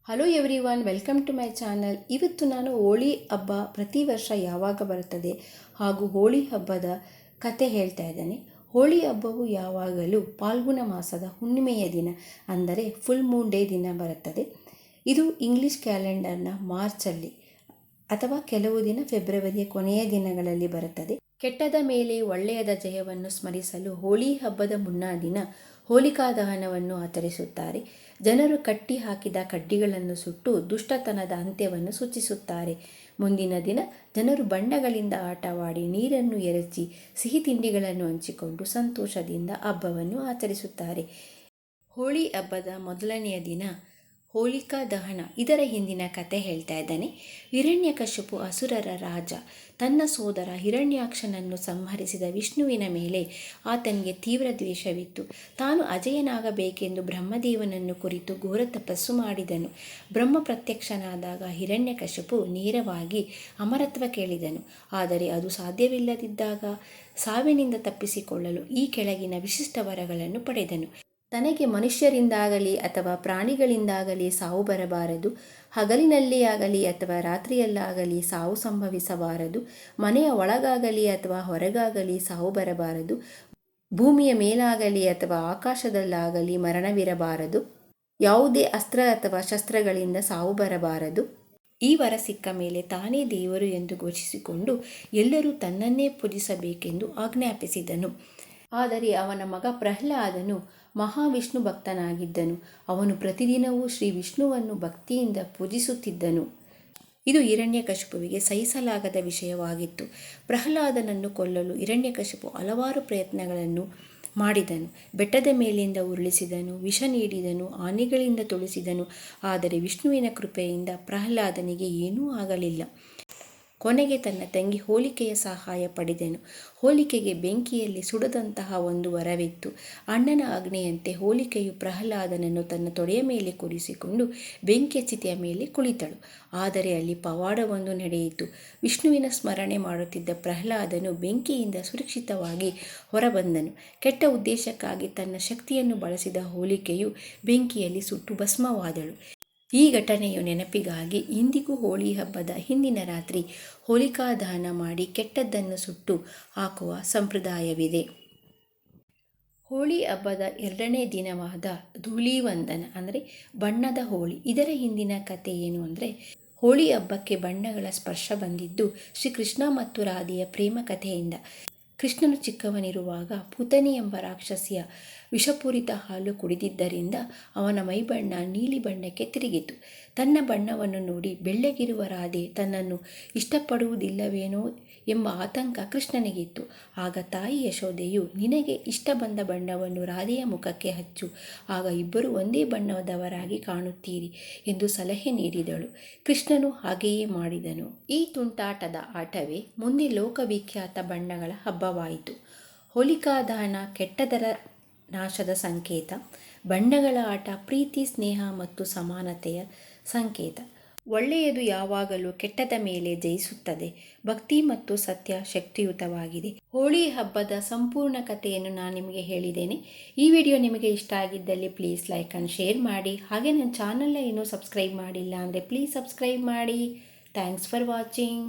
Hello everyone, welcome to my channel. ಇವತ್ತು ನಾನು ಹೋಳಿ ಹಬ್ಬ ಪ್ರತಿ ವರ್ಷ ಯಾವಾಗ ಬರುತ್ತದೆ ಹಾಗೂ ಹೋಳಿ ಹಬ್ಬದ ಕತೆ ಹೇಳ್ತಾ ಇದ್ದೇನೆ. ಹೋಳಿ ಹಬ್ಬವು ಯಾವಾಗಲೂ ಫಾಲ್ಗುಣ ಮಾಸದ ಹುಣ್ಣಿಮೆಯ ದಿನ, ಅಂದರೆ ಫುಲ್ ಮೂನ್ ಡೇ ದಿನ ಬರುತ್ತದೆ. ಇದು ಇಂಗ್ಲಿಷ್ ಕ್ಯಾಲೆಂಡರ್ನ ಮಾರ್ಚಲ್ಲಿ ಅಥವಾ ಕೆಲವು ದಿನ ಫೆಬ್ರವರಿಯ ಕೊನೆಯ ದಿನಗಳಲ್ಲಿ ಬರುತ್ತದೆ. ಕೆಟ್ಟದ ಮೇಲೆ ಒಳ್ಳೆಯದ ಜಯವನ್ನು ಸ್ಮರಿಸಲು ಹೋಳಿ ಹಬ್ಬದ ಮುನ್ನಾ ದಿನ ಹೋಲಿಕಾ ದಹನವನ್ನು ಆಚರಿಸುತ್ತಾರೆ. ಜನರು ಕಟ್ಟಿ ಹಾಕಿದ ಕಡ್ಡಿಗಳನ್ನು ಸುಟ್ಟು ದುಷ್ಟತನದ ಅಂತ್ಯವನ್ನು ಸೂಚಿಸುತ್ತಾರೆ. ಮುಂದಿನ ದಿನ ಜನರು ಬಣ್ಣಗಳಿಂದ ಆಟವಾಡಿ, ನೀರನ್ನು ಎರಚಿ, ಸಿಹಿ ತಿಂಡಿಗಳನ್ನು ಹಂಚಿಕೊಂಡು ಸಂತೋಷದಿಂದ ಹಬ್ಬವನ್ನು ಆಚರಿಸುತ್ತಾರೆ. ಹೋಳಿ ಹಬ್ಬದ ಮೊದಲನೆಯ ದಿನ ಹೋಲಿಕಾ ದಹನ. ಇದರ ಹಿಂದಿನ ಕತೆ ಹೇಳ್ತಾ ಇದ್ದಾನೆ. ಹಿರಣ್ಯಕಶಿಪು ಅಸುರರ ರಾಜ. ತನ್ನ ಸೋದರ ಹಿರಣ್ಯಾಕ್ಷನನ್ನು ಸಂಹರಿಸಿದ ವಿಷ್ಣುವಿನ ಮೇಲೆ ಆತನಿಗೆ ತೀವ್ರ ದ್ವೇಷವಿತ್ತು. ತಾನು ಅಜಯನಾಗಬೇಕೆಂದು ಬ್ರಹ್ಮದೇವನನ್ನು ಕುರಿತು ಘೋರ ತಪಸ್ಸು ಮಾಡಿದನು. ಬ್ರಹ್ಮ ಪ್ರತ್ಯಕ್ಷನಾದಾಗ ಹಿರಣ್ಯಕಶಿಪು ನೇರವಾಗಿ ಅಮರತ್ವ ಕೇಳಿದನು. ಆದರೆ ಅದು ಸಾಧ್ಯವಿಲ್ಲದಿದ್ದಾಗ ಸಾವಿನಿಂದ ತಪ್ಪಿಸಿಕೊಳ್ಳಲು ಈ ಕೆಳಗಿನ ವಿಶಿಷ್ಟ ವರಗಳನ್ನು ಪಡೆದನು. ತನಗೆ ಮನುಷ್ಯರಿಂದಾಗಲಿ ಅಥವಾ ಪ್ರಾಣಿಗಳಿಂದಾಗಲಿ ಸಾವು ಬರಬಾರದು. ಹಗಲಿನಲ್ಲೇ ಆಗಲಿ ಅಥವಾ ರಾತ್ರಿಯಲ್ಲಾಗಲಿ ಸಾವು ಸಂಭವಿಸಬಾರದು. ಮನೆಯ ಒಳಗಾಗಲಿ ಅಥವಾ ಹೊರಗಾಗಲಿ ಸಾವು ಬರಬಾರದು. ಭೂಮಿಯ ಮೇಲಾಗಲಿ ಅಥವಾ ಆಕಾಶದಲ್ಲಾಗಲಿ ಮರಣವಿರಬಾರದು. ಯಾವುದೇ ಅಸ್ತ್ರ ಅಥವಾ ಶಸ್ತ್ರಗಳಿಂದ ಸಾವು ಬರಬಾರದು. ಈ ವರ ಸಿಕ್ಕ ಮೇಲೆ ತಾನೇ ದೇವರು ಎಂದು ಘೋಷಿಸಿಕೊಂಡು ಎಲ್ಲರೂ ತನ್ನನ್ನೇ ಪೂಜಿಸಬೇಕೆಂದು ಆಜ್ಞಾಪಿಸಿದನು. ಆದರೆ ಅವನ ಮಗ ಪ್ರಹ್ಲಾದನು ಮಹಾವಿಷ್ಣು ಭಕ್ತನಾಗಿದ್ದನು. ಅವನು ಪ್ರತಿದಿನವೂ ಶ್ರೀ ವಿಷ್ಣುವನ್ನು ಭಕ್ತಿಯಿಂದ ಪೂಜಿಸುತ್ತಿದ್ದನು. ಇದು ಹಿರಣ್ಯಕಶಿಪುವಿಗೆ ಸಹಿಸಲಾಗದ ವಿಷಯವಾಗಿತ್ತು. ಪ್ರಹ್ಲಾದನನ್ನು ಕೊಲ್ಲಲು ಹಿರಣ್ಯಕಶಿಪು ಹಲವಾರು ಪ್ರಯತ್ನಗಳನ್ನು ಮಾಡಿದನು. ಬೆಟ್ಟದ ಮೇಲಿಂದ ಉರುಳಿಸಿದನು, ವಿಷ ನೀಡಿದನು, ಆನೆಗಳಿಂದ ತುಳಿಸಿದನು. ಆದರೆ ವಿಷ್ಣುವಿನ ಕೃಪೆಯಿಂದ ಪ್ರಹ್ಲಾದನಿಗೆ ಏನೂ ಆಗಲಿಲ್ಲ. ಕೊನೆಗೆ ತನ್ನ ತಂಗಿ ಹೋಲಿಕೆಯ ಸಹಾಯ ಪಡೆದನು. ಹೋಲಿಕೆಗೆ ಬೆಂಕಿಯಲ್ಲಿ ಸುಡದಂತಹ ಒಂದು ವರವಿತ್ತು. ಅಣ್ಣನ ಆಜ್ಞೆಯಂತೆ ಹೋಲಿಕೆಯು ಪ್ರಹ್ಲಾದನನ್ನು ತನ್ನ ತೊಡೆಯ ಮೇಲೆ ಕೂರಿಸಿಕೊಂಡು ಬೆಂಕಿಯ ಚಿತೆಯ ಮೇಲೆ ಕುಳಿತಳು. ಆದರೆ ಅಲ್ಲಿ ಪವಾಡವೊಂದು ನಡೆಯಿತು. ವಿಷ್ಣುವಿನ ಸ್ಮರಣೆ ಮಾಡುತ್ತಿದ್ದ ಪ್ರಹ್ಲಾದನು ಬೆಂಕಿಯಿಂದ ಸುರಕ್ಷಿತವಾಗಿ ಹೊರಬಂದನು. ಕೆಟ್ಟ ಉದ್ದೇಶಕ್ಕಾಗಿ ತನ್ನ ಶಕ್ತಿಯನ್ನು ಬಳಸಿದ ಹೋಲಿಕೆಯು ಬೆಂಕಿಯಲ್ಲಿ ಸುಟ್ಟು ಭಸ್ಮವಾದಳು. ಈ ಘಟನೆಯು ನೆನಪಿಗಾಗಿ ಇಂದಿಗೂ ಹೋಳಿ ಹಬ್ಬದ ಹಿಂದಿನ ರಾತ್ರಿ ಹೋಲಿಕಾ ದಹನ ಮಾಡಿ ಕೆಟ್ಟದ್ದನ್ನು ಸುಟ್ಟು ಹಾಕುವ ಸಂಪ್ರದಾಯವಿದೆ. ಹೋಳಿ ಹಬ್ಬದ ಎರಡನೇ ದಿನವಾದ ಧೂಳಿವಂದನ ಅಂದರೆ ಬಣ್ಣದ ಹೋಳಿ. ಇದರ ಹಿಂದಿನ ಕತೆ ಏನು ಅಂದರೆ, ಹೋಳಿ ಹಬ್ಬಕ್ಕೆ ಬಣ್ಣಗಳ ಸ್ಪರ್ಶ ಬಂದಿದ್ದು ಶ್ರೀಕೃಷ್ಣ ಮತ್ತು ರಾಧೆಯ ಪ್ರೇಮ ಕಥೆಯಿಂದ. ಕೃಷ್ಣನು ಚಿಕ್ಕವನಿರುವಾಗ ಪೂತನಿ ಎಂಬ ರಾಕ್ಷಸಿಯ ವಿಷಪೂರಿತ ಹಾಲು ಕುಡಿದಿದ್ದರಿಂದ ಅವನ ಮೈಬಣ್ಣ ನೀಲಿ ಬಣ್ಣಕ್ಕೆ ತಿರುಗಿತು. ತನ್ನ ಬಣ್ಣವನ್ನು ನೋಡಿ ಬೆಳ್ಳಗಿರುವ ರಾಧೆ ತನ್ನನ್ನು ಇಷ್ಟಪಡುವುದಿಲ್ಲವೇನೋ ಎಂಬ ಆತಂಕ ಕೃಷ್ಣನಿಗಿತ್ತು. ಆಗ ತಾಯಿ ಯಶೋದೆಯು, ನಿನಗೆ ಇಷ್ಟ ಬಂದ ಬಣ್ಣವನ್ನು ರಾಧೆಯ ಮುಖಕ್ಕೆ ಹಚ್ಚು, ಆಗ ಇಬ್ಬರು ಒಂದೇ ಬಣ್ಣದವರಾಗಿ ಕಾಣುತ್ತೀರಿ ಎಂದು ಸಲಹೆ ನೀಡಿದಳು. ಕೃಷ್ಣನು ಹಾಗೆಯೇ ಮಾಡಿದನು. ಈ ತುಂಟಾಟದ ಆಟವೇ ಮುಂದೆ ಲೋಕವಿಖ್ಯಾತ ಬಣ್ಣಗಳ ಹಬ್ಬವಾಯಿತು. ಹೋಲಿಕಾ ದಹನ ಕೆಟ್ಟದರ ನಾಶದ ಸಂಕೇತ. ಬಣ್ಣಗಳ ಆಟ ಪ್ರೀತಿ, ಸ್ನೇಹ ಮತ್ತು ಸಮಾನತೆಯ ಸಂಕೇತ. ಒಳ್ಳೆಯದು ಯಾವಾಗಲೂ ಕೆಟ್ಟದ ಮೇಲೆ ಜಯಿಸುತ್ತದೆ. ಭಕ್ತಿ ಮತ್ತು ಸತ್ಯ ಶಕ್ತಿಯುತವಾಗಿದೆ. ಹೋಳಿ ಹಬ್ಬದ ಸಂಪೂರ್ಣ ಕಥೆಯನ್ನು ನಾನು ನಿಮಗೆ ಹೇಳಿದ್ದೇನೆ. ಈ ವಿಡಿಯೋ ನಿಮಗೆ ಇಷ್ಟ ಆಗಿದ್ದಲ್ಲಿ ಪ್ಲೀಸ್ ಲೈಕ್ ಆ್ಯಂಡ್ ಶೇರ್ ಮಾಡಿ. ಹಾಗೆ ನನ್ನ ಚಾನಲ್ನ ಇನ್ನೂ ಸಬ್ಸ್ಕ್ರೈಬ್ ಮಾಡಿಲ್ಲ ಅಂದರೆ ಪ್ಲೀಸ್ ಸಬ್ಸ್ಕ್ರೈಬ್ ಮಾಡಿ. Thanks for watching.